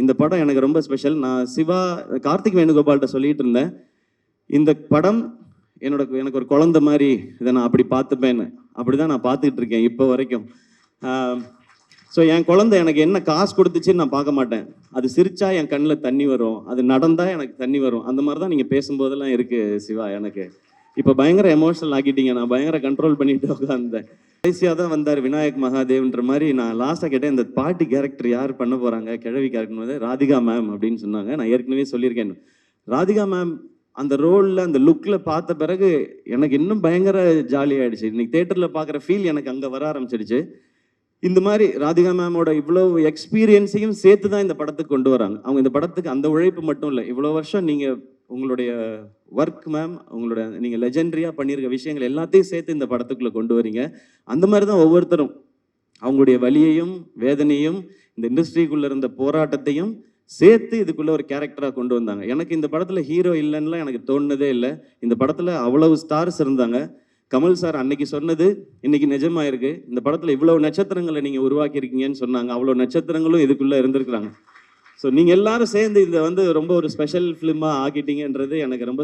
இந்த படம் எனக்கு ரொம்ப ஸ்பெஷல். நான் சிவா, கார்த்திக் வேணுகோபால்கிட்ட சொல்லிட்டு இருந்தேன், இந்த படம் எனக்கு ஒரு குழந்தை மாதிரி, இதை நான் அப்படி பார்த்துப்பேன்னு. அப்படி தான் நான் பார்த்துக்கிட்டு இருக்கேன் இப்போ வரைக்கும். ஸோ என் குழந்தை எனக்கு என்ன காசு கொடுத்துச்சுன்னு நான் பார்க்க மாட்டேன். அது சிரிச்சா என் கண்ணில் தண்ணி வரும், அது நடந்தால் எனக்கு தண்ணி வரும். அந்த மாதிரி தான் நீங்கள் பேசும்போதெல்லாம் இருக்குது சிவா. எனக்கு இப்போ பயங்கர எமோஷனல் ஆக்கிட்டீங்க. நான் பயங்கர கண்ட்ரோல் பண்ணிட்டு உட்காந்தேன். கடைசியாக தான் வந்தார் விநாயக் மகாதேவ்ன்ற மாதிரி. நான் லாஸ்ட்டாக கேட்டேன், இந்த பாட்டி கேரக்டர் யார் பண்ண போகிறாங்க, கிழவி கேரக்டர் வந்து ராதிகா மேம் அப்படின்னு சொன்னாங்க. நான் ஏற்கனவே சொல்லியிருக்கேன், ராதிகா மேம் அந்த ரோலில் அந்த லுக்கில் பார்த்த பிறகு எனக்கு இன்னும் பயங்கர ஜாலியாகிடுச்சு. இன்னைக்கு தேட்டரில் பார்க்குற ஃபீல் எனக்கு அங்கே வர ஆரம்பிச்சிடுச்சு. இந்த மாதிரி ராதிகா மேமோட இவ்வளோ எக்ஸ்பீரியன்ஸையும் சேர்த்து தான் இந்த படத்துக்கு கொண்டு வராங்க. அவங்க இந்த படத்துக்கு அந்த உழைப்பு மட்டும் இல்லை, இவ்வளோ வருஷம் நீங்கள் உங்களுடைய ஒர்க் மேம், உங்களோட நீங்கள் லெஜெண்டரியாக பண்ணியிருக்க விஷயங்கள் எல்லாத்தையும் சேர்த்து இந்த படத்துக்குள்ளே கொண்டு வரீங்க. அந்த மாதிரி தான் ஒவ்வொருத்தரும் அவங்களுடைய வலியையும் வேதனையும் இந்த இண்டஸ்ட்ரிக்குள்ளே இருந்த போராட்டத்தையும் சேர்த்து இதுக்குள்ளே ஒரு கேரக்டராக கொண்டு வந்தாங்க. எனக்கு இந்த படத்தில் ஹீரோ இல்லைன்னுலாம் எனக்கு தோணுனதே இல்லை. இந்த படத்தில் அவ்வளவு ஸ்டார்ஸ் இருந்தாங்க. கமல் சார் அன்னைக்கு சொன்னது இன்னைக்கு நிஜமாயிருக்கு. இந்த படத்தில் இவ்வளவு நட்சத்திரங்களை நீங்கள் உருவாக்கியிருக்கீங்கன்னு சொன்னாங்க. அவ்வளோ நட்சத்திரங்களும் இதுக்குள்ளே இருந்திருக்கிறாங்க. ஸோ நீங்கள் எல்லாரும் சேர்ந்து இதை வந்து ரொம்ப ஒரு ஸ்பெஷல் ஃபிலிமாக ஆக்கிட்டீங்கன்றது எனக்கு ரொம்ப